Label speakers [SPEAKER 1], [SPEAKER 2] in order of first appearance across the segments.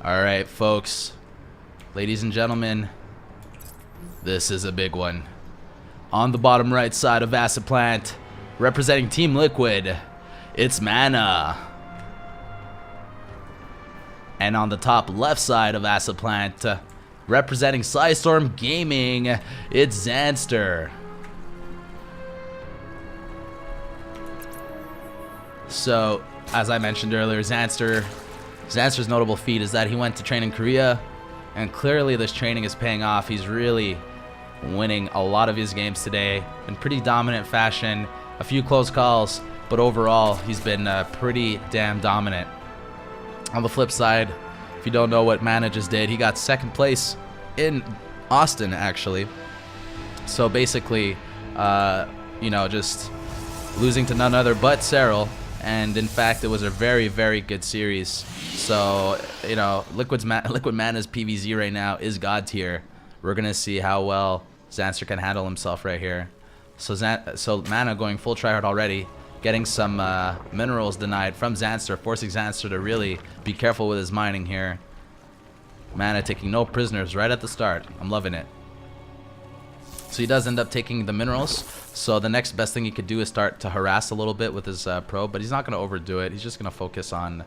[SPEAKER 1] Alright, folks. Ladies and gentlemen, this is a big one. On the bottom right side of Acid Plant, representing Team Liquid, it's MaNa. And on the top left side of Acid Plant, representing Storm Gaming, it's Zanster. So, as I mentioned earlier, Zanster's notable feat is that he went to train in Korea, and clearly this training is paying off. He's really winning a lot of his games today in pretty dominant fashion. A few close calls, but overall he's been pretty damn dominant. On the flip side, if you don't know what MaNa just did, he got second place in Austin, actually. So basically, just losing to none other but Cyril. And in fact, it was a very, very good series. So, Liquid MaNa's PvZ right now is God tier. We're going to see how well Zanster can handle himself right here. So MaNa going full tryhard already, getting some minerals denied from Zanster, forcing Zanster to really be careful with his mining here. MaNa taking no prisoners right at the start. I'm loving it. So he does end up taking the minerals. So the next best thing he could do is start to harass a little bit with his probe, but he's not going to overdo it. He's just going to focus on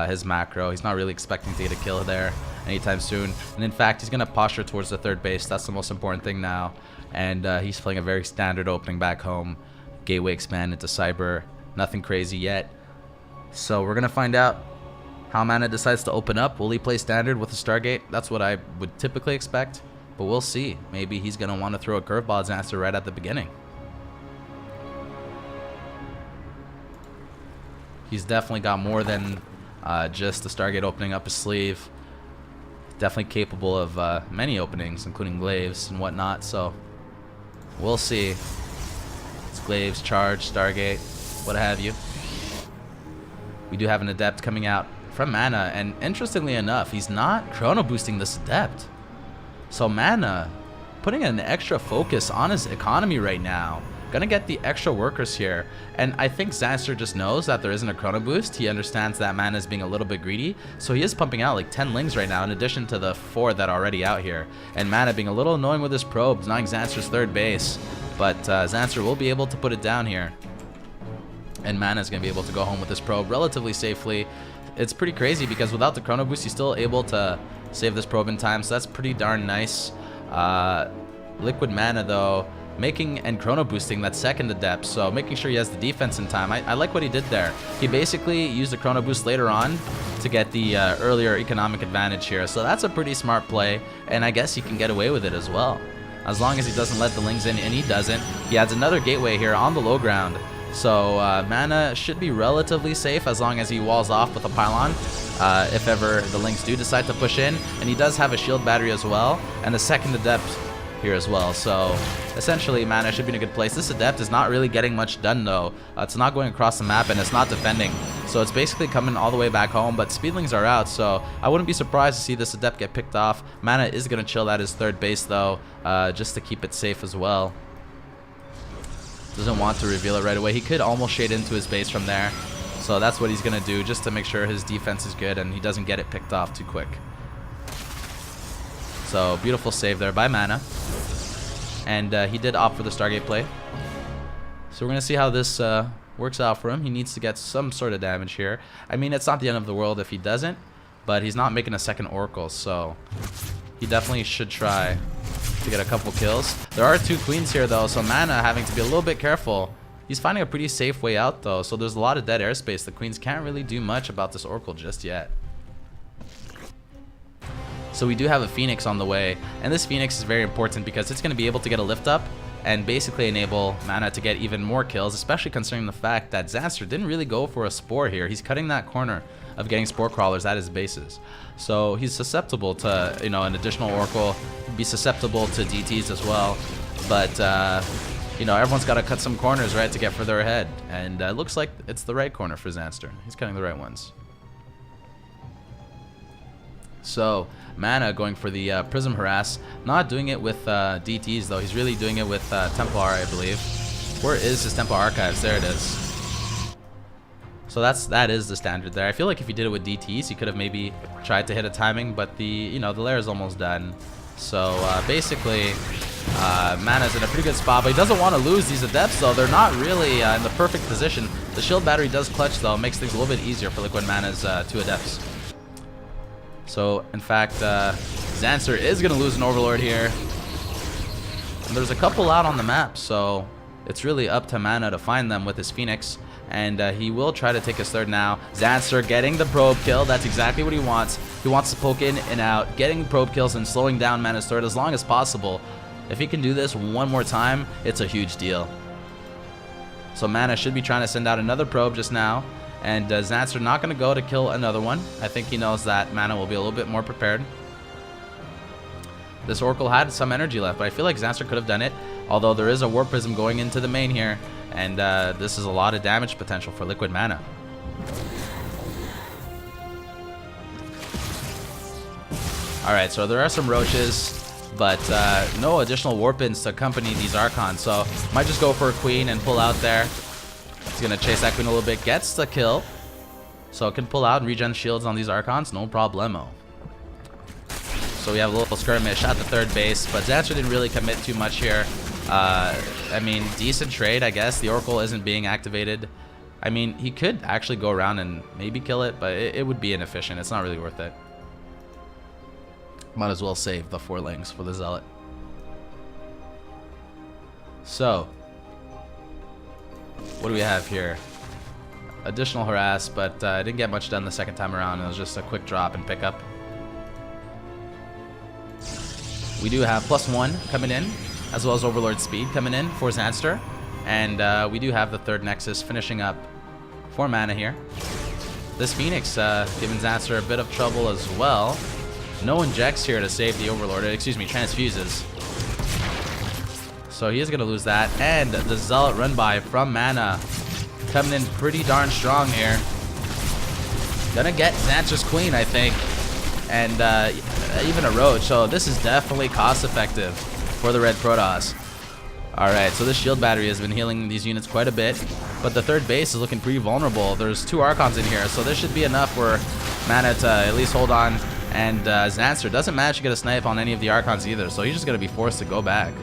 [SPEAKER 1] his macro. He's not really expecting to get a kill there anytime soon. And in fact, he's going to posture towards the third base. That's the most important thing now. And he's playing a very standard opening back home. Gateway expand into Cyber. Nothing crazy yet. So we're going to find out how MaNa decides to open up. Will he play standard with a Stargate? That's what I would typically expect. But we'll see. Maybe he's going to want to throw a curveball at Zanster right at the beginning. He's definitely got more than just the Stargate opening up his sleeve. Definitely capable of many openings, including glaives and whatnot. So we'll see. It's glaives, charge, Stargate, what have you. We do have an adept coming out from MaNa, and interestingly enough, he's not chrono boosting this adept. So MaNa putting an extra focus on his economy right now. Gonna get the extra workers here, and I think Zanster just knows that there isn't a chrono boost. He understands that MaNa is being a little bit greedy, so he is pumping out like 10 lings right now in addition to the 4 that are already out here. And MaNa being a little annoying with his probes, knowing Zanster's third base, but Zanster will be able to put it down here, and MaNa is gonna be able to go home with this probe relatively safely. It's pretty crazy because without the chrono boost, he's still able to save this probe in time, so that's pretty darn nice. Liquid MaNa though, making and chrono boosting that second adept, so making sure he has the defense in time. I like what he did there. He basically used the chrono boost later on to get the earlier economic advantage here, so that's a pretty smart play, and I guess he can get away with it as well, as long as he doesn't let the lings in, and he doesn't. He adds another gateway here on the low ground, so MaNa should be relatively safe as long as he walls off with a pylon. If ever the lings do decide to push in, and he does have a shield battery as well, and the second adept here as well. So essentially MaNa should be in a good place. This adept is not really getting much done though. It's not going across the map, and it's not defending, so it's basically coming all the way back home. But speedlings are out, so I wouldn't be surprised to see this adept get picked off. MaNa is going to chill at his third base though, just to keep it safe as well. Doesn't want to reveal it right away. He could almost shade into his base from there, so that's what he's going to do just to make sure his defense is good and he doesn't get it picked off too quick. So beautiful save there by MaNa, and he did opt for the Stargate play. So we're going to see how this works out for him. He needs to get some sort of damage here. I mean, it's not the end of the world if he doesn't, but he's not making a second Oracle, so he definitely should try to get a couple kills. There are 2 queens here though, so MaNa having to be a little bit careful. He's finding a pretty safe way out though, so there's a lot of dead airspace. The queens can't really do much about this Oracle just yet. So we do have a Phoenix on the way, and this Phoenix is very important because it's going to be able to get a lift up and basically enable MaNa to get even more kills, especially considering the fact that Zanster didn't really go for a Spore here. He's cutting that corner of getting Spore Crawlers at his bases. So he's susceptible to, an additional Oracle, be susceptible to DTs as well. But, everyone's got to cut some corners, right, to get further ahead. And it looks like it's the right corner for Zanster. He's cutting the right ones. So MaNa going for the Prism Harass, not doing it with DTs though. He's really doing it with Templar, I believe. Where is his Temple Archives? There it is. So that is the standard there. I feel like if he did it with DTs, he could have maybe tried to hit a timing, but the lair is almost done. So basically, MaNa's in a pretty good spot, but he doesn't want to lose these adepts though. They're not really in the perfect position. The shield battery does clutch though, makes things a little bit easier for Liquid MaNa's 2 adepts. So in fact, Zanster is going to lose an Overlord here. And there's a couple out on the map, so it's really up to MaNa to find them with his Phoenix. And he will try to take his third now. Zanster getting the probe kill. That's exactly what he wants. He wants to poke in and out, getting probe kills and slowing down MaNa's third as long as possible. If he can do this one more time, it's a huge deal. So MaNa should be trying to send out another probe just now. And Zanster not going to go to kill another one. I think he knows that MaNa will be a little bit more prepared. This Oracle had some energy left, but I feel like Zanster could have done it. Although there is a Warp Prism going into the main here. And this is a lot of damage potential for Liquid MaNa. Alright, so there are some Roaches, but no additional Warp-ins to accompany these Archons. So might just go for a Queen and pull out there. He's going to chase that Queen a little bit. Gets the kill. So it can pull out and regen shields on these Archons. No problemo. So we have a little skirmish at the third base, but Zanster didn't really commit too much here. I mean, decent trade, I guess. The Oracle isn't being activated. I mean, he could actually go around and maybe kill it, but it would be inefficient. It's not really worth it. Might as well save the 4 links for the Zealot. So, what do we have here? Additional harass, but I didn't get much done the second time around. It was just a quick drop and pick up. We do have +1 coming in, as well as Overlord speed coming in for Zanster. And we do have the third Nexus finishing up for MaNa here. This Phoenix giving Zanster a bit of trouble as well. No injects here to save the Overlord, excuse me, transfuses. So he is going to lose that. And the Zealot run by from MaNa coming in pretty darn strong here. Gonna get Zanster's Queen, I think. And even a Roach. So this is definitely cost effective for the Red Protoss. Alright, so this shield battery has been healing these units quite a bit, but the third base is looking pretty vulnerable. There's 2 Archons in here, so this should be enough for MaNa to at least hold on. And Zanster doesn't manage to get a snipe on any of the Archons either, so he's just going to be forced to go back.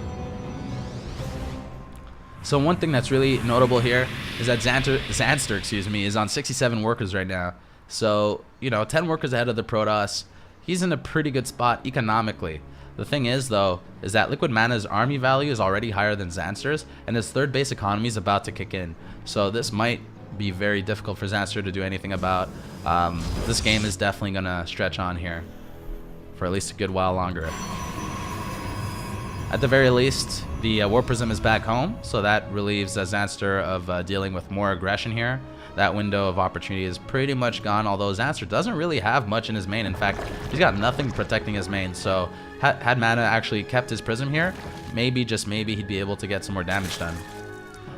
[SPEAKER 1] So one thing that's really notable here is that Zanster, excuse me, is on 67 workers right now. So, 10 workers ahead of the Protoss. He's in a pretty good spot economically. The thing is, though, is that Liquid MaNa's army value is already higher than Zanster's, and his third base economy is about to kick in. So this might be very difficult for Zanster to do anything about. This game is definitely going to stretch on here for at least a good while longer. At the very least, the Warp Prism is back home, so that relieves Zanster of dealing with more aggression here. That window of opportunity is pretty much gone, although Zanster doesn't really have much in his main. In fact, he's got nothing protecting his main, so had MaNa actually kept his Prism here, maybe, just maybe, he'd be able to get some more damage done.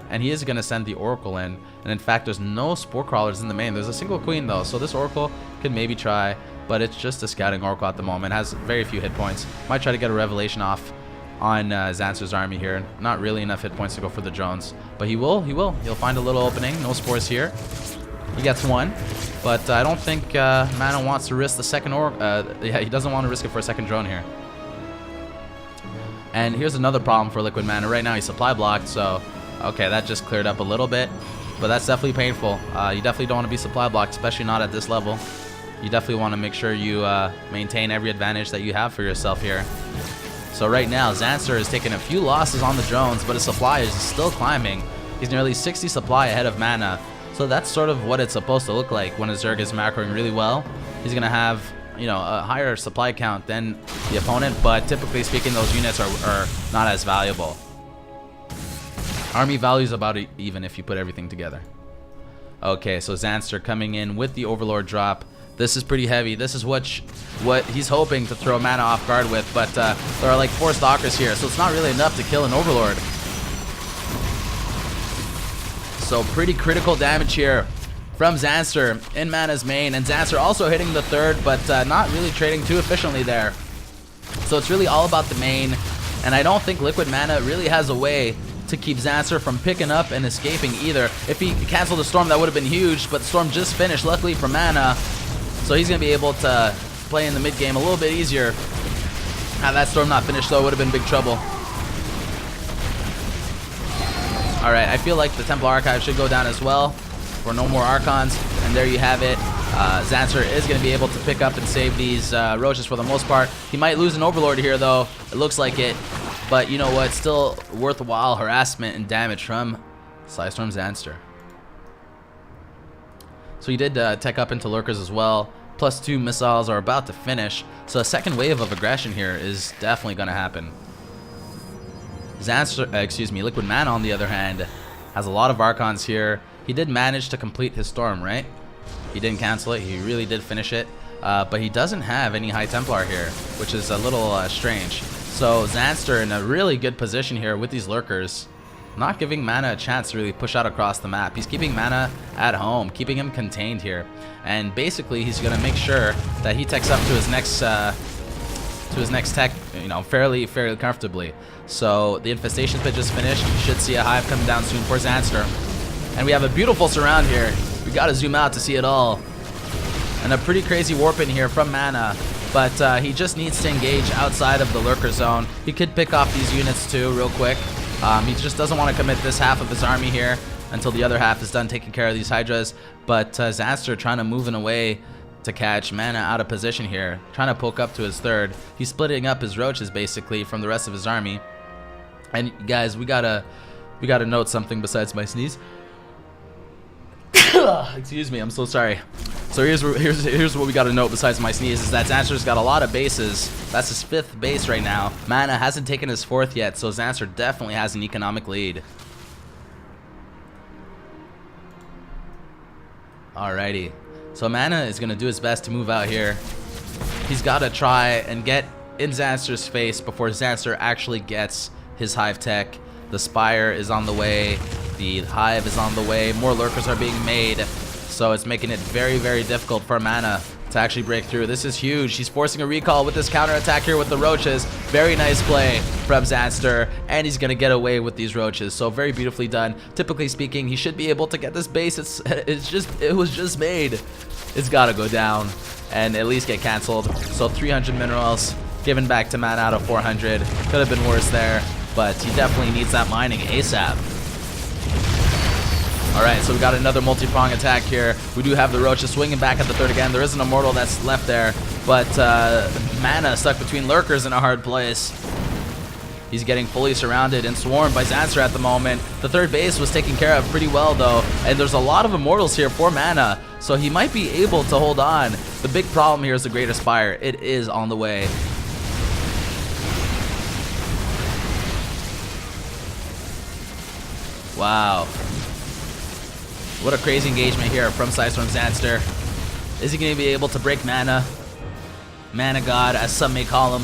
[SPEAKER 1] And he is going to send the Oracle in, and in fact, there's no Spore Crawlers in the main. There's a single Queen, though, so this Oracle could maybe try, but it's just a scouting Oracle at the moment. Has very few hit points. Might try to get a Revelation off on Zanster's army here. Not really enough hit points to go for the drones, but he will. He'll find a little opening. No spores here. He gets 1, but I don't think MaNa wants to risk the second yeah, he doesn't want to risk it for a second drone here. And here's another problem for Liquid MaNa. Right now he's supply blocked, so okay, that just cleared up a little bit, but that's definitely painful. You definitely don't want to be supply blocked, especially not at this level. You definitely want to make sure you maintain every advantage that you have for yourself here. So right now, Zanster is taking a few losses on the drones, but his supply is still climbing. He's nearly 60 supply ahead of MaNa. So that's sort of what it's supposed to look like when a Zerg is macroing really well. He's going to have, a higher supply count than the opponent, but typically speaking, those units are not as valuable. Army value is about even if you put everything together. Okay, so Zanster coming in with the Overlord drop. This is pretty heavy. This is what he's hoping to throw MaNa off guard with, but there are like 4 Stalkers here, so it's not really enough to kill an Overlord. So pretty critical damage here from Zanster in MaNa's main, and Zanster also hitting the third, but not really trading too efficiently there. So it's really all about the main, and I don't think Liquid MaNa really has a way to keep Zanster from picking up and escaping either. If he canceled the storm, that would have been huge, but the storm just finished, luckily for MaNa. So he's going to be able to play in the mid game a little bit easier. Had that storm not finished, though, it would have been big trouble. Alright, I feel like the Templar Archive should go down as well for no more Archons. And there you have it. Zanster is going to be able to pick up and save these roaches for the most part. He might lose an Overlord here, though. It looks like it. But you know what? Still worthwhile harassment and damage from Psystorm Zanster. So he did tech up into Lurkers as well. +2 missiles are about to finish. So a second wave of aggression here is definitely going to happen. Zanster, Liquid MaNa on the other hand has a lot of Archons here. He did manage to complete his storm, right? He didn't cancel it. He really did finish it. But he doesn't have any High Templar here, which is a little strange. So Zanster in a really good position here with these Lurkers. Not giving MaNa a chance to really push out across the map. He's keeping MaNa at home, keeping him contained here. And basically he's going to make sure that he techs up to his next tech, you know, fairly comfortably. So the Infestation Pit just finished. You should see a hive coming down soon for Zanster. And we have a beautiful surround here. We got to zoom out to see it all. And a pretty crazy warp in here from MaNa. But he just needs to engage outside of the Lurker zone. He could pick off these units too real quick. He just doesn't want to commit this half of his army here until the other half is done taking care of these Hydras. But Zanster trying to move in a way to catch MaNa out of position here, trying to poke up to his third. He's splitting up his roaches basically from the rest of his army. And guys, we gotta note something besides my sneeze. Excuse me, I'm so sorry. So here's what we gotta note besides my sneeze is that Zanster's got a lot of bases. That's his 5th base right now. MaNa hasn't taken his 4th yet, so Zanster definitely has an economic lead. Alrighty. So MaNa is gonna do his best to move out here. He's gotta try and get in Zanster's face before Zanster actually gets his hive tech. The Spire is on the way. The hive is on the way. More Lurkers are being made. So it's making it very, very difficult for MaNa to actually break through. This is huge. He's forcing a recall with this counterattack here with the roaches. Very nice play from Zanster. And he's going to get away with these roaches. So very beautifully done. Typically speaking, he should be able to get this base. It was just made. It's got to go down and at least get canceled. So 300 minerals given back to MaNa out of 400. Could have been worse there. But he definitely needs that mining ASAP. Alright, so we got another multi-prong attack here. We do have the roaches swinging back at the third again. There is an immortal that's left there. But MaNa stuck between Lurkers in a hard place. He's getting fully surrounded and swarmed by Zanster at the moment. The third base was taken care of pretty well though. And there's a lot of immortals here for MaNa. So he might be able to hold on. The big problem here is the Greater Spire. It is on the way. Wow. What a crazy engagement here from Psystorm Zanster. Is he going to be able to break MaNa? MaNa God, as some may call him.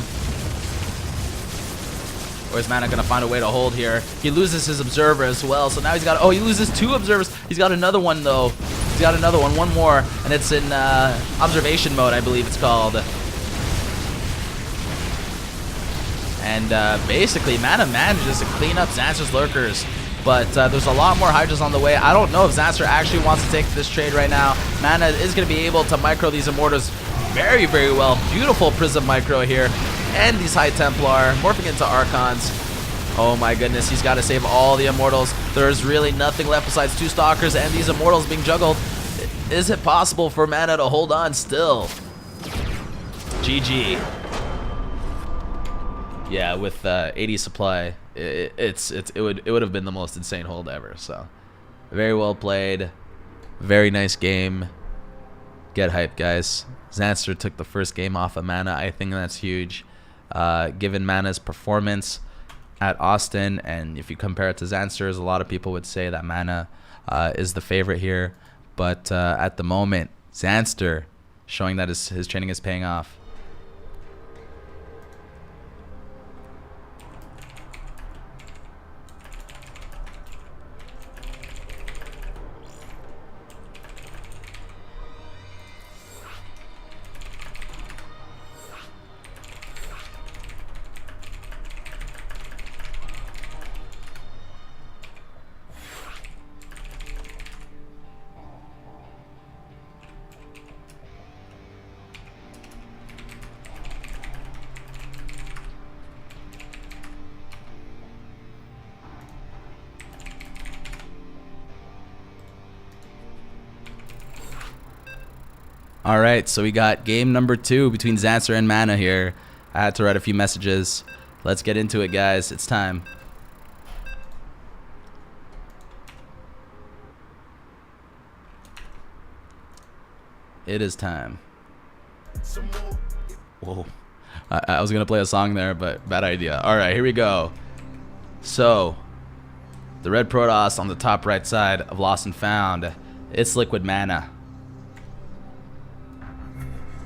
[SPEAKER 1] Or is MaNa going to find a way to hold here? He loses his Observer as well, so now he's got... Oh, he loses 2 Observers. He's got another one, though. He's got another one. One more, and it's in observation mode, I believe it's called. And basically, MaNa manages to clean up Zanster's Lurkers. But there's a lot more Hydras on the way. I don't know if Zanster actually wants to take this trade right now. MaNa is going to be able to micro these Immortals very, very well. Beautiful Prism micro here. And these High Templar morphing into Archons. Oh my goodness, he's got to save all the Immortals. There's really nothing left besides 2 Stalkers and these Immortals being juggled. Is it possible for MaNa to hold on still? GG. Yeah, with 80 supply, it would have been the most insane hold ever. So, very well played, very nice game. Get hyped, guys. Zanster took the first game off of MaNa. I think that's huge, given MaNa's performance at Austin. And if you compare it to Zanster's, a lot of people would say that MaNa is the favorite here. But at the moment, Zanster showing that his training is paying off. Alright, so we got game number 2 between Zanster and MaNa here. I had to write a few messages. Let's get into it, guys. It's time. It is time. Whoa. I was going to play a song there, but bad idea. Alright, here we go. So, the red Protoss on the top right side of Lost and Found. It's Liquid MaNa.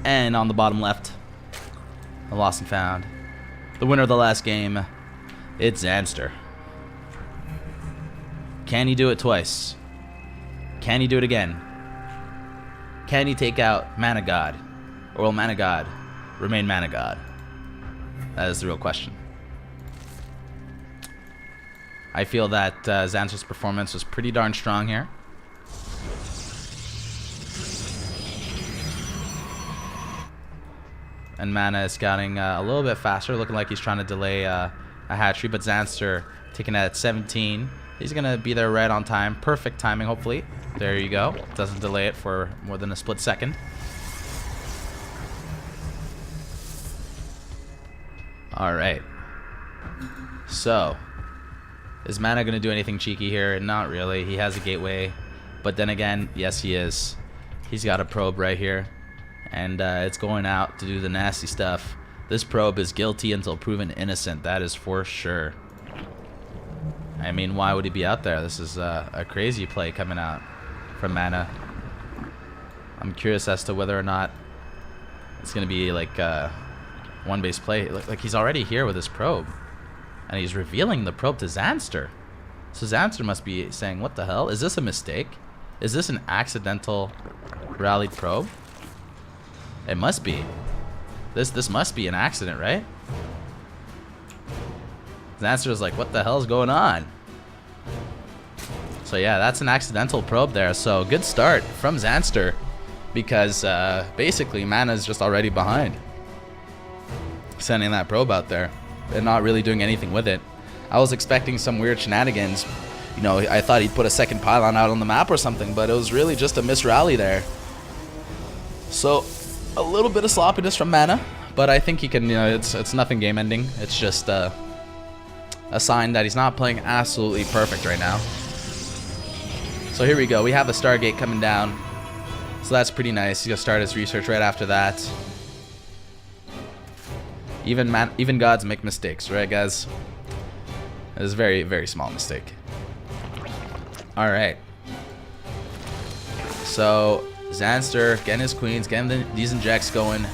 [SPEAKER 1] And on the bottom left, the Lost and Found. The winner of the last game, it's Zanster. Can he do it twice? Can he do it again? Can he take out MaNa God? Or will MaNa God remain MaNa God? That is the real question. I feel that Zanster's performance was pretty darn strong here. And MaNa is scouting a little bit faster, looking like he's trying to delay a hatchery, but Zanster taking it at 17. He's going to be there right on time. Perfect timing, hopefully. There you go. Doesn't delay it for more than a split second. Alright. So, is MaNa going to do anything cheeky here? Not really. He has a gateway. But then again, yes he is. He's got a probe right here. And it's going out to do the nasty stuff. This probe is guilty until proven innocent. That is for sure. I mean, why would he be out there? This is a crazy play coming out from MaNa. I'm curious as to whether or not it's going to be like one base play. Like he's already here with his probe. And he's revealing the probe to Zanster. So Zanster must be saying, what the hell? Is this a mistake? Is this an accidental rallied probe? It must be. This must be an accident, right? Zanster is like, what the hell is going on? So yeah, that's an accidental probe there. So good start from Zanster, because basically MaNa is just already behind, sending that probe out there and not really doing anything with it. I was expecting some weird shenanigans. You know, I thought he'd put a second pylon out on the map or something, but it was really just a misrally there. So a little bit of sloppiness from MaNa, but I think he can, you know, it's nothing game ending. It's just a sign that he's not playing absolutely perfect right now. So here we go. We have a Stargate coming down. So that's pretty nice. He's going to start his research right after that. Even gods make mistakes, right, guys? It is a very, very small mistake. All right. So Zanster getting his queens, getting these injects going.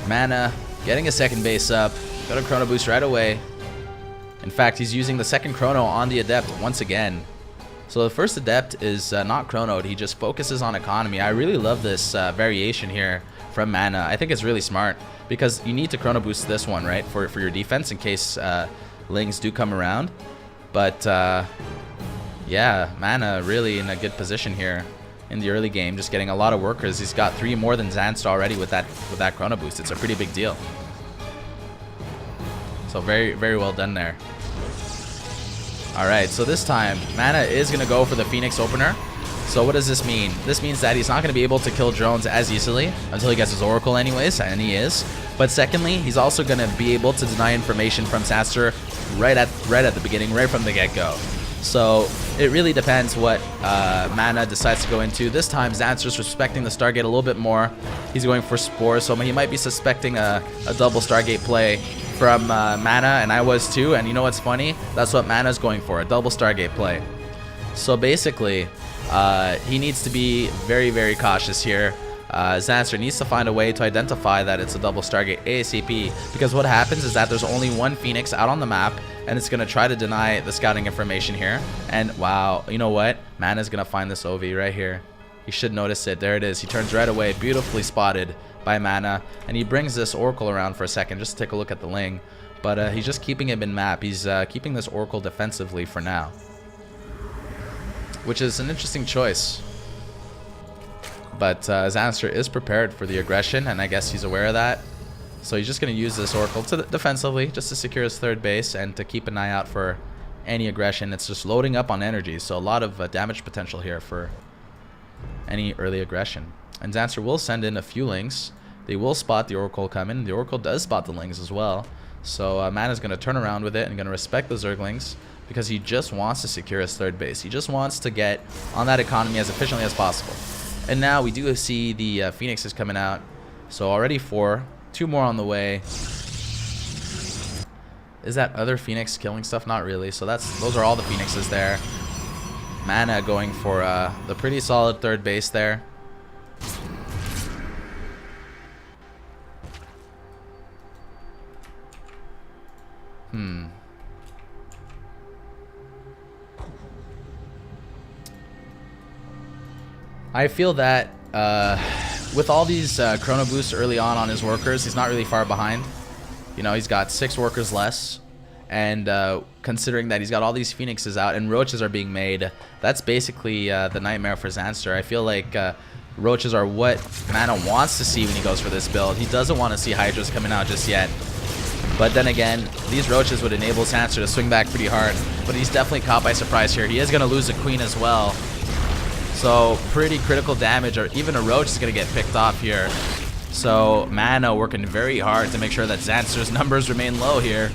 [SPEAKER 1] MaNa getting a second base up. Got a chrono boost right away. In fact, he's using the second chrono on the adept once again. So the first adept is not chronoed. He just focuses on economy. I really love this variation here from MaNa. I think it's really smart because you need to chrono boost this one, right, for your defense in case lings do come around. But yeah, MaNa really in a good position here in the early game, just getting a lot of workers. He's got 3 more than Zanster already with that chrono boost. It's a pretty big deal. So very, very well done there. Alright, so this time MaNa is going to go for the Phoenix opener. So what does this mean? This means that he's not going to be able to kill drones as easily until he gets his Oracle anyways, and he is. But secondly, he's also going to be able to deny information from Zanster right at the beginning, right from the get-go. So it really depends what MaNa decides to go into. This time, Zanster's respecting the Stargate a little bit more. He's going for Spore, so he might be suspecting a double Stargate play from MaNa, and I was too. And you know what's funny? That's what MaNa's going for, a double Stargate play. So basically, he needs to be very, very cautious here. Zanster needs to find a way to identify that it's a double Stargate ASAP, because what happens is that there's only one Phoenix out on the map, and it's going to try to deny the scouting information here. And wow, you know what? MaNa's going to find this OV right here. He should notice it. There it is. He turns right away. Beautifully spotted by MaNa. And he brings this Oracle around for a second just to take a look at the Ling. But he's just keeping him in map. He's keeping this Oracle defensively for now, which is an interesting choice. But Zanster is prepared for the aggression, and I guess he's aware of that. So he's just going to use this Oracle defensively, just to secure his third base and to keep an eye out for any aggression. It's just loading up on energy, so a lot of damage potential here for any early aggression. And Zanster will send in a few Lings. They will spot the Oracle coming. The Oracle does spot the Lings as well. So MaNa's going to turn around with it and going to respect the Zerglings because he just wants to secure his third base. He just wants to get on that economy as efficiently as possible. And now we do see the Phoenixes coming out. So already 4. 2 more on the way. Is that other Phoenix killing stuff? Not really. So those are all the Phoenixes there. MaNa going for the pretty solid third base there. I feel that with all these chrono boosts early on his workers, he's not really far behind. You know, he's got 6 workers less. And considering that he's got all these Phoenixes out and roaches are being made, that's basically the nightmare for Zanster. I feel like roaches are what MaNa wants to see when he goes for this build. He doesn't want to see Hydras coming out just yet. But then again, these roaches would enable Zanster to swing back pretty hard. But he's definitely caught by surprise here. He is going to lose a queen as well. So pretty critical damage, or even a roach is going to get picked off here. So MaNa working very hard to make sure that Zanster's numbers remain low here.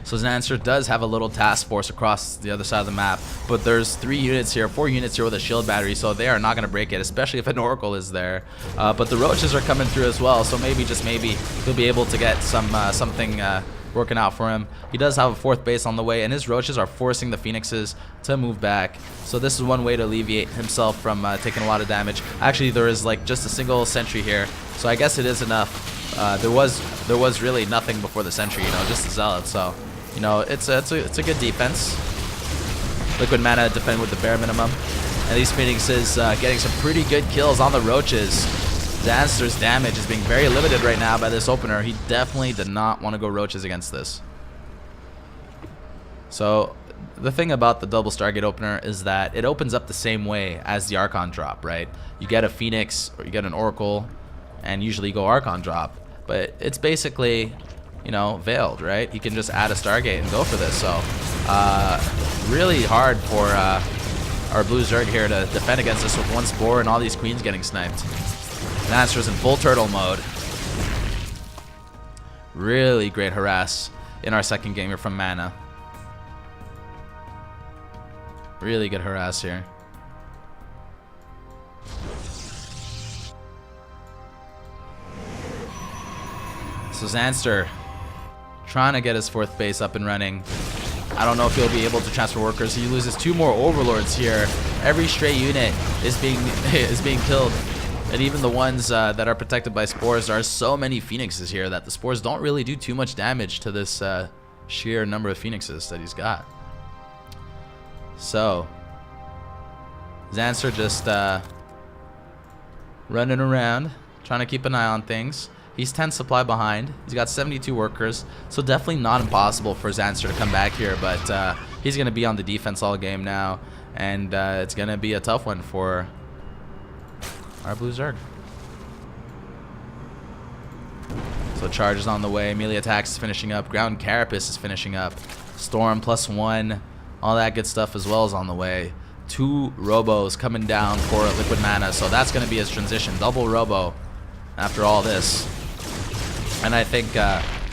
[SPEAKER 1] So Zanster does have a little task force across the other side of the map, but there's 4 units here with a shield battery, so they are not going to break it, especially if an Oracle is there. But the roaches are coming through as well, so maybe, just maybe, he'll be able to get something working out for him. He does have a 4th base on the way, and his roaches are forcing the Phoenixes to move back. So this is one way to alleviate himself from taking a lot of damage. Actually, there is like just a single sentry here, so I guess it is enough. There was really nothing before the sentry, you know, just a zealot. So, you know, it's a good defense. Liquid MaNa defend with the bare minimum, and these Phoenixes getting some pretty good kills on the roaches. Zanster's damage is being very limited right now by this opener. He definitely did not want to go roaches against this. So the thing about the double Stargate opener is that it opens up the same way as the Archon drop, right? You get a Phoenix or you get an Oracle, and usually you go Archon drop. But it's basically, you know, veiled, right? You can just add a Stargate and go for this. So really hard for our blue Zerg here to defend against this with 1 Spore and all these queens getting sniped. Zanster's in full turtle mode. Really great harass in our second game here from MaNa. Really good harass here. So Zanster trying to get his 4th base up and running. I don't know if he'll be able to transfer workers. He loses 2 more overlords here. Every stray unit is being killed. And even the ones that are protected by spores, there are so many Phoenixes here that the spores don't really do too much damage to this sheer number of Phoenixes that he's got. So Zanster just running around, trying to keep an eye on things. He's 10 supply behind. He's got 72 workers, so definitely not impossible for Zanster to come back here, but he's going to be on the defense all game now, and it's going to be a tough one for our blue Zerg. So charges on the way, melee attacks is finishing up, ground carapace is finishing up, storm +1, all that good stuff as well is on the way. 2 robos coming down for Liquid MaNa, so that's going to be his transition, double robo after all this. And I think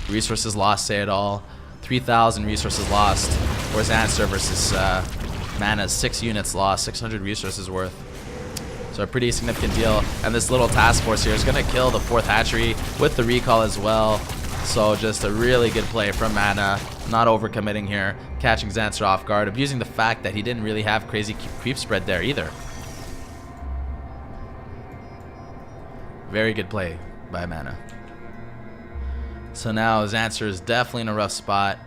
[SPEAKER 1] resources lost say it all. 3,000 resources lost for Zanster versus MaNa's 6 units lost, 600 resources worth. So a pretty significant deal. And this little task force here is going to kill the 4th hatchery with the recall as well. So just a really good play from MaNa. Not overcommitting here. Catching Zanster off guard. Abusing the fact that he didn't really have crazy creep spread there either. Very good play by MaNa. So now Zanster is definitely in a rough spot.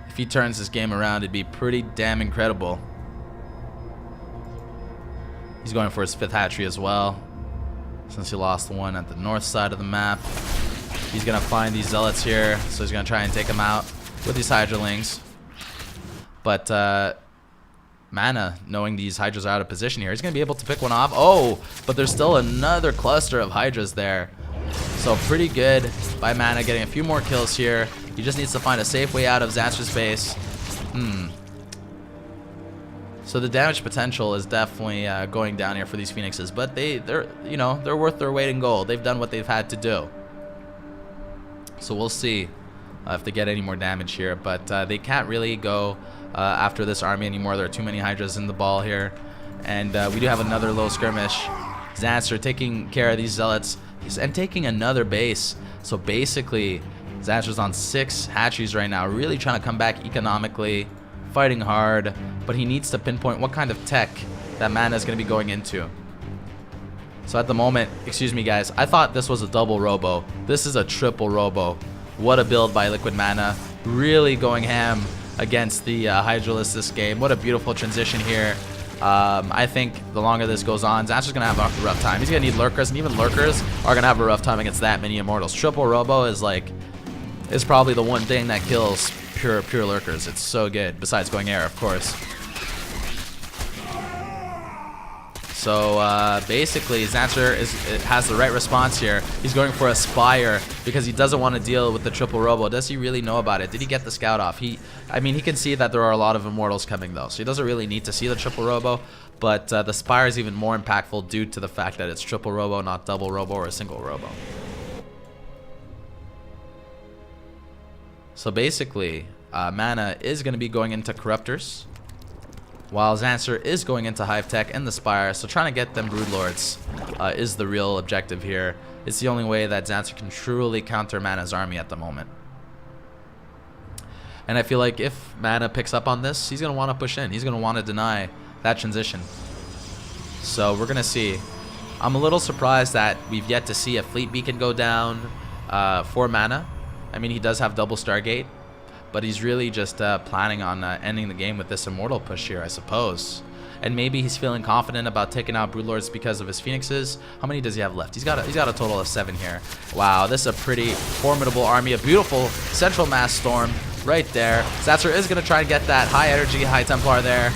[SPEAKER 1] If he turns this game around, it'd be pretty damn incredible. He's going for his 5th hatchery as well, since he lost the one at the north side of the map. He's going to find these zealots here, so he's going to try and take them out with these Hydralings. But MaNa, knowing these Hydras are out of position here, he's going to be able to pick one off. Oh, but there's still another cluster of Hydras there. So pretty good by MaNa, getting a few more kills here. He just needs to find a safe way out of Zanster's base. So the damage potential is definitely going down here for these Phoenixes, but they're they're worth their weight in gold. They've done what they've had to do. So we'll see if they get any more damage here, but they can't really go after this army anymore. There are too many Hydras in the ball here, and we do have another little skirmish. Zanster taking care of these Zealots and taking another base. So basically, Zanster's on 6 hatcheries right now, really trying to come back economically, fighting hard, but he needs to pinpoint what kind of tech that MaNa is going to be going into. So at the moment, excuse me guys, I thought this was a double robo. This is a triple robo. What a build by Liquid MaNa. Really going ham against the Hydralisk this game. What a beautiful transition here. I think the longer this goes on, Zanster's going to have a rough time. He's going to need lurkers, and even lurkers are going to have a rough time against that many immortals. Triple robo is probably the one thing that kills pure lurkers. It's so good, besides going air, of course. So basically, Zanster has the right response here. He's going for a Spire because he doesn't want to deal with the triple robo. Does he really know about it? Did he get the scout off? I mean, he can see that there are a lot of immortals coming though, so he doesn't really need to see the triple robo. But the Spire is even more impactful due to the fact that it's triple robo, not double robo or a single robo. So basically, MaNa is going to be going into Corruptors, while Zanster is going into Hive Tech and the Spire. So trying to get them Broodlords is the real objective here. It's the only way that Zanster can truly counter MaNa's army at the moment. And I feel like if MaNa picks up on this, he's going to want to push in. He's going to want to deny that transition. So we're going to see. I'm a little surprised that we've yet to see a Fleet Beacon go down for MaNa. I mean, he does have double Stargate, but he's really just planning on ending the game with this Immortal push here, I suppose. And maybe he's feeling confident about taking out Broodlords because of his Phoenixes. How many does he have left? He's got a total of 7 here. Wow, this is a pretty formidable army. A beautiful Central Mass Storm right there. Zanster is going to try and get that high energy High Templar there.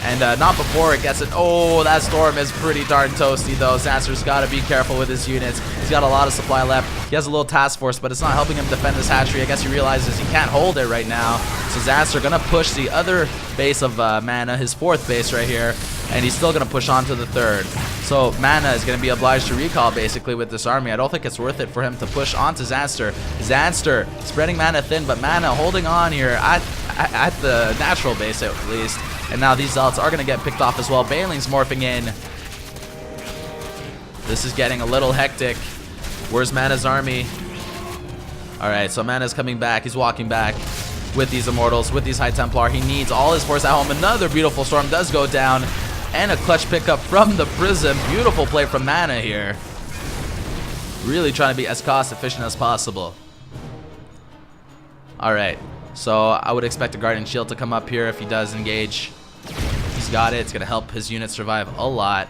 [SPEAKER 1] And not before it gets it. Oh, that Storm is pretty darn toasty, though. Zanster's got to be careful with his units. He's got a lot of supply left. He has a little task force, but it's not helping him defend this hatchery. I guess he realizes he can't hold it right now. So Zanster going to push the other base of MaNa, his 4th base right here. And he's still going to push on to the 3rd. So MaNa is going to be obliged to recall, basically, with this army. I don't think it's worth it for him to push onto Zanster. Zanster spreading MaNa thin, but MaNa holding on here at the natural base, at least. And now these Zealots are going to get picked off as well. Baneling's morphing in. This is getting a little hectic. Where's MaNa's army? Alright, so MaNa's coming back. He's walking back with these Immortals, with these High Templar. He needs all his force at home. Another beautiful Storm does go down. And a clutch pickup from the Prism. Beautiful play from MaNa here. Really trying to be as cost efficient as possible. Alright, so I would expect a Guardian Shield to come up here if he does engage. He's got it. It's going to help his unit survive a lot.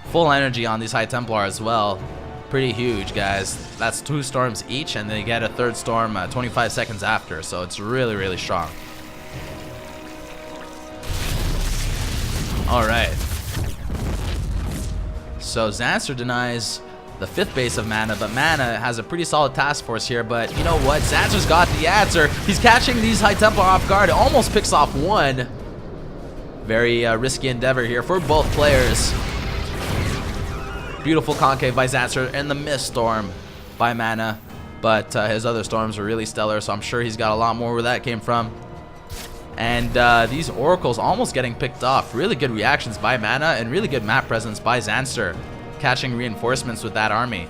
[SPEAKER 1] Full energy on these High Templar as well. Pretty huge, guys. That's 2 storms each, and they get a 3rd storm 25 seconds after, so it's really, really strong. Alright. So Zanster denies the 5th base of MaNa, but MaNa has a pretty solid task force here. But you know what? Zanster's got the answer. He's catching these High Templar off guard. It almost picks off one. Very risky endeavor here for both players. Beautiful concave by Zanster and the Mist Storm by MaNa. But his other storms are really stellar, so I'm sure he's got a lot more where that came from. And these Oracles almost getting picked off. Really good reactions by MaNa and really good map presence by Zanster, catching reinforcements with that army.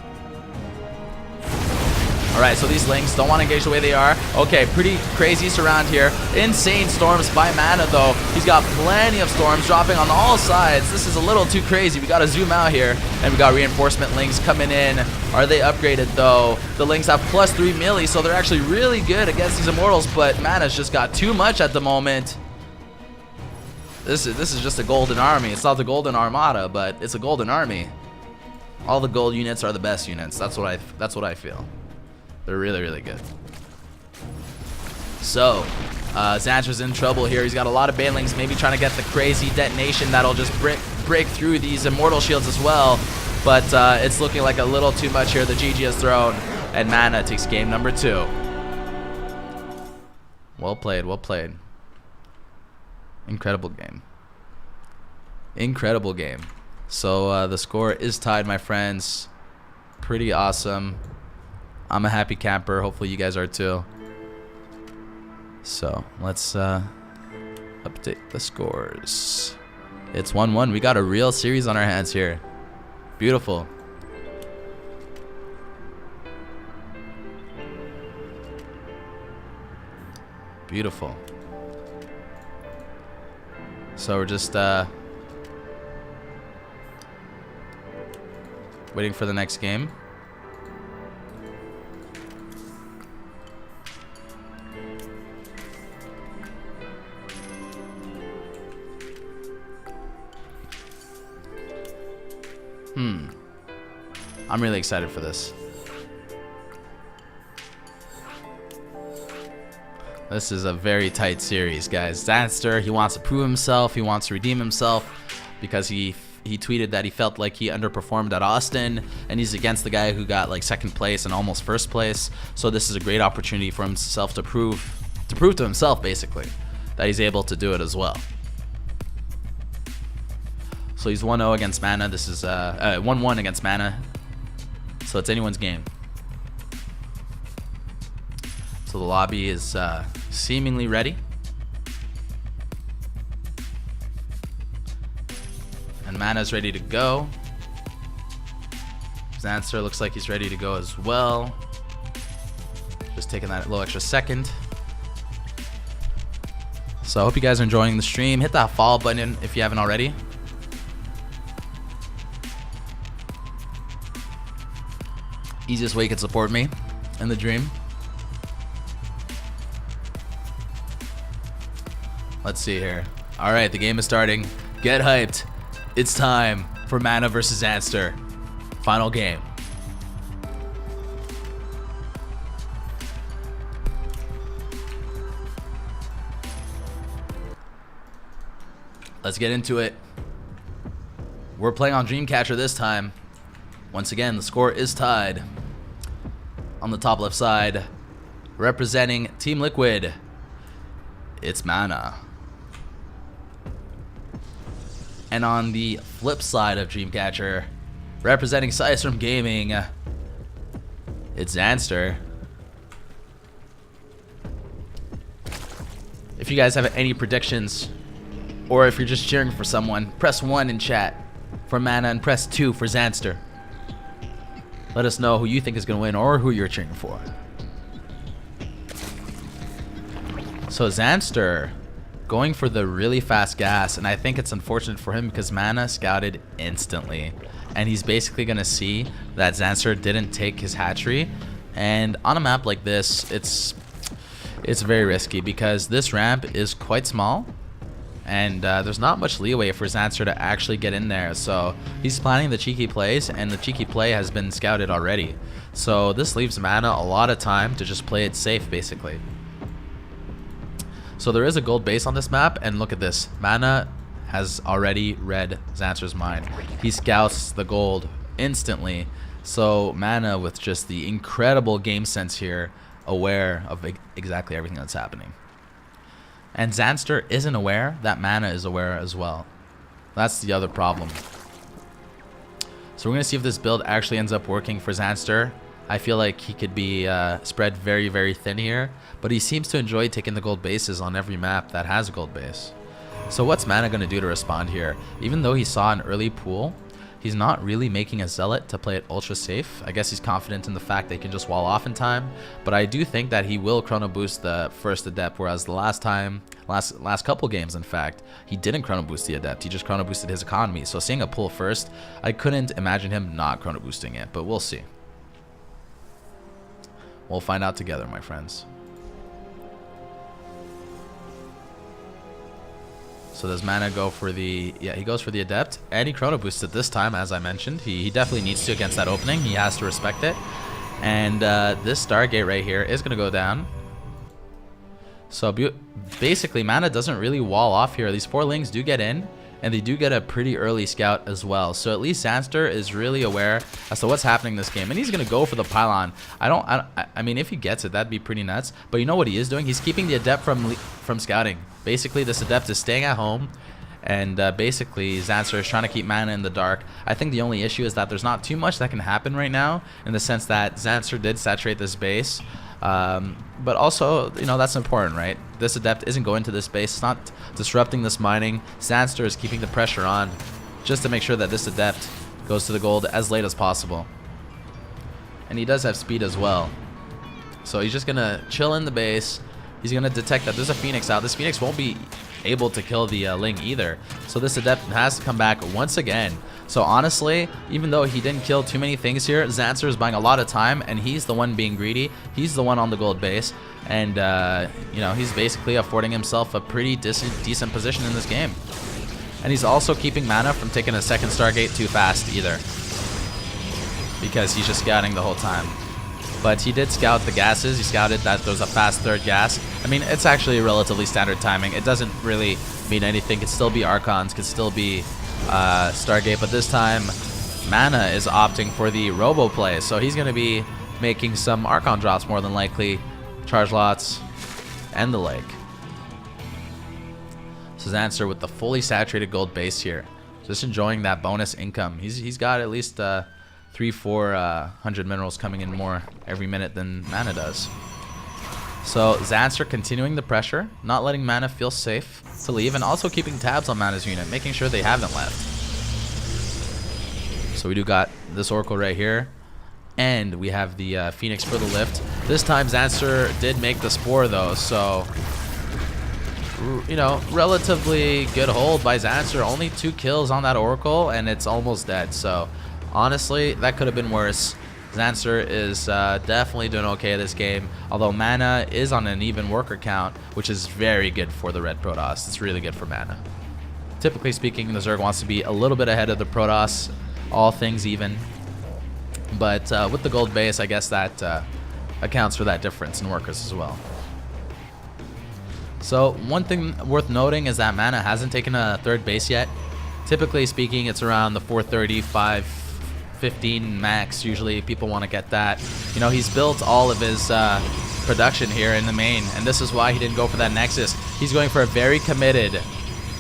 [SPEAKER 1] Alright, so these Lings don't want to engage the way they are. Okay, pretty crazy surround here. Insane storms by MaNa, though. He's got plenty of storms dropping on all sides. This is a little too crazy. We got to zoom out here. And we got reinforcement Lings coming in. Are they upgraded, though? The Lings have +3 melee, so they're actually really good against these Immortals, but MaNa's just got too much at the moment. This is just a golden army. It's not the Golden Armada, but it's a golden army. All the gold units are the best units. That's what I feel. They're really, really good. So, Zanster's in trouble here. He's got a lot of Banelings, maybe trying to get the crazy detonation that'll just break through these Immortal shields as well. But it's looking like a little too much here. The GG is thrown, and MaNa takes game number 2. Well played, well played. Incredible game. Incredible game. So the score is tied, my friends. Pretty awesome. I'm a happy camper. Hopefully you guys are too. So let's update the scores. It's 1-1. We got a real series on our hands here. Beautiful. Beautiful. So we're just waiting for the next game. I'm really excited for this. This is a very tight series, guys. Zanster, he wants to prove himself. He wants to redeem himself because he tweeted that he felt like he underperformed at Austin, and he's against the guy who got like second place and almost first place. So this is a great opportunity for himself to prove to himself, basically, that he's able to do it as well. So he's 1-0 against MaNa. This is 1-1 against MaNa. So it's anyone's game. So the lobby is seemingly ready. And MaNa's ready to go. Zanster looks like he's ready to go as well. Just taking that little extra second. So I hope you guys are enjoying the stream. Hit that follow button if you haven't already. Easiest way you can support me in the dream. Let's see here. All right, the game is starting. Get hyped. It's time for MaNa versus Zanster. Final game. Let's get into it. We're playing on Dreamcatcher this time. Once again, the score is tied. On the top left side, representing Team Liquid, it's MaNa. And on the flip side of Dreamcatcher, representing System Gaming, it's Zanster. If you guys have any predictions, or if you're just cheering for someone, press 1 in chat for MaNa and press 2 for Zanster. Let us know who you think is going to win or who you're cheering for. So Zanster going for the really fast gas, and I think it's unfortunate for him because MaNa scouted instantly. And he's basically going to see that Zanster didn't take his hatchery. And on a map like this, it's very risky because this ramp is quite small. And there's not much leeway for Zanster to actually get in there. So he's planning the cheeky plays, and the cheeky play has been scouted already. So this leaves MaNa a lot of time to just play it safe, basically. So there is a gold base on this map, and look at this. MaNa has already read Zanster's mind. He scouts the gold instantly. So MaNa, with just the incredible game sense here, aware of exactly everything that's happening. And Zanster isn't aware that MaNa is aware as well. That's the other problem. So we're going to see if this build actually ends up working for Zanster. I feel like he could be spread very, very thin here. But he seems to enjoy taking the gold bases on every map that has a gold base. So what's MaNa going to do to respond here? Even though he saw an early pool, he's not really making a Zealot to play it ultra safe. I guess he's confident in the fact that he can just wall off in time. But I do think that he will chrono boost the first Adept, whereas the last couple games, in fact, he didn't chrono boost the Adept. He just chrono boosted his economy. So seeing a pull first, I couldn't imagine him not chrono boosting it, but we'll see. We'll find out together, my friends. So does MaNa go for the... Yeah, he goes for the Adept. And he chrono boosts it this time, as I mentioned. He definitely needs to against that opening. He has to respect it. And this Stargate right here is going to go down. So basically, MaNa doesn't really wall off here. These 4 lings do get in. And they do get a pretty early scout as well. So at least Zanster is really aware as to what's happening in this game. And he's going to go for the pylon. I mean, if he gets it, that'd be pretty nuts. But you know what he is doing? He's keeping the Adept from scouting. Basically, this Adept is staying at home And basically, Zanster is trying to keep MaNa in the dark. I think the only issue is that there's not too much that can happen right now, in the sense that Zanster did saturate this base. But also, you know, that's important, right? This Adept isn't going to this base. It's not disrupting this mining. Zanster is keeping the pressure on just to make sure that this Adept goes to the gold as late as possible. And he does have speed as well. So he's just going to chill in the base. He's going to detect that there's a Phoenix out. This Phoenix won't be able to kill the Ling either. So this Adept has to come back once again. So honestly, even though he didn't kill too many things here, Zanster is buying a lot of time, and he's the one being greedy. He's the one on the gold base, and you know, he's basically affording himself a pretty decent position in this game. And he's also keeping MaNa from taking a second Stargate too fast either, because he's just scouting the whole time. But he did scout the gases. He scouted that there's a fast third gas. I mean, it's actually relatively standard timing. It doesn't really mean anything. Could still be Archons, could still be Stargate, but this time MaNa is opting for the Robo play, so he's going to be making some Archon drops more than likely, charge lots, and the like. So Zanster with the fully saturated gold base here, just enjoying that bonus income. He's got at least 300-400 minerals coming in more every minute than MaNa does. So Zanster continuing the pressure, not letting MaNa feel safe to leave, and also keeping tabs on MaNa's unit, making sure they haven't left. So we do got this Oracle right here, and we have the Phoenix for the lift. This time Zanster did make the Spore though, so you know, relatively good hold by Zanster. Only 2 kills on that Oracle, and it's almost dead. So honestly, that could have been worse. Zanster is definitely doing okay this game, although MaNa is on an even worker count, which is very good for the red Protoss. It's really good for MaNa. Typically speaking, the Zerg wants to be a little bit ahead of the Protoss, all things even. But with the gold base, I guess that accounts for that difference in workers as well. So one thing worth noting is that MaNa hasn't taken a third base yet. Typically speaking, it's around the 430, 515 max. Usually people want to get that. You know, he's built all of his production here in the main, and this is why he didn't go for that Nexus. He's going for a very committed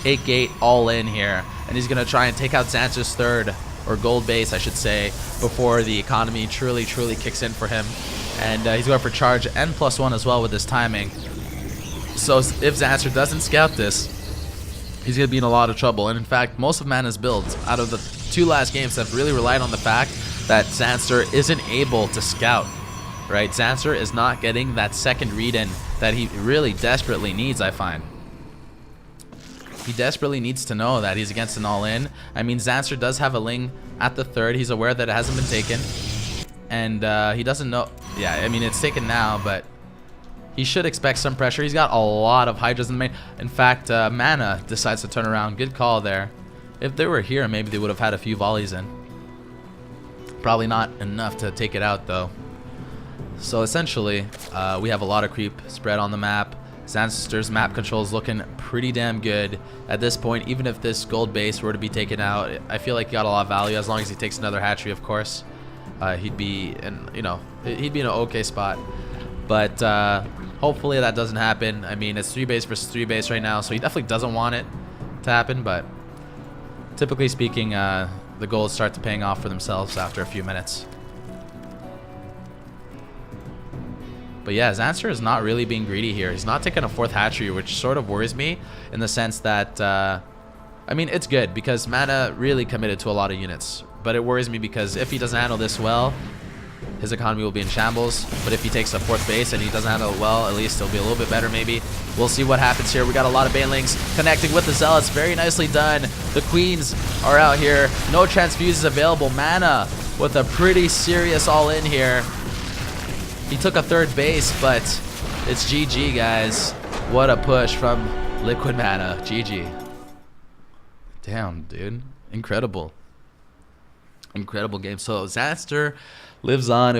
[SPEAKER 1] 8-gate all-in here, and he's going to try and take out Zanster's third, or gold base I should say, before the economy truly kicks in for him. And he's going for charge and +1 as well with his timing. So if Zanster doesn't scout this, he's going to be in a lot of trouble. And in fact, most of MaNa's builds out of the 2 last games have really relied on the fact that Zanster isn't able to scout, right? Zanster is not getting that second read-in that he really desperately needs, I find. He desperately needs to know that he's against an all-in. I mean, Zanster does have a Ling at the third. He's aware that it hasn't been taken. And he doesn't know. Yeah, I mean, it's taken now, but he should expect some pressure. He's got a lot of Hydras in the main. In fact, MaNa decides to turn around. Good call there. If they were here, maybe they would have had a few volleys in. Probably not enough to take it out, though. So essentially, we have a lot of creep spread on the map. Zanster's map control is looking pretty damn good at this point. Even if this gold base were to be taken out, I feel like he got a lot of value as long as he takes another hatchery, of course. He'd be in, you know, he'd be in an okay spot. But hopefully that doesn't happen. I mean, it's 3 base versus 3 base right now, so he definitely doesn't want it to happen. But typically speaking, the goals start to paying off for themselves after a few minutes. But yeah, Zanster is not really being greedy here. He's not taking a 4th hatchery, which sort of worries me in the sense that, I mean, it's good because MaNa really committed to a lot of units. But it worries me because if he doesn't handle this well, his economy will be in shambles. But if he takes a 4th base and he doesn't handle it well, at least it'll be a little bit better maybe. We'll see what happens here. We got a lot of Banelings connecting with the Zealots. Very nicely done. The Queens are out here. No transfuses available. MaNa with a pretty serious all-in here. He took a 3rd base, but it's GG, guys. What a push from Liquid MaNa. GG. Damn, dude. Incredible. Incredible game. So Zanster lives on.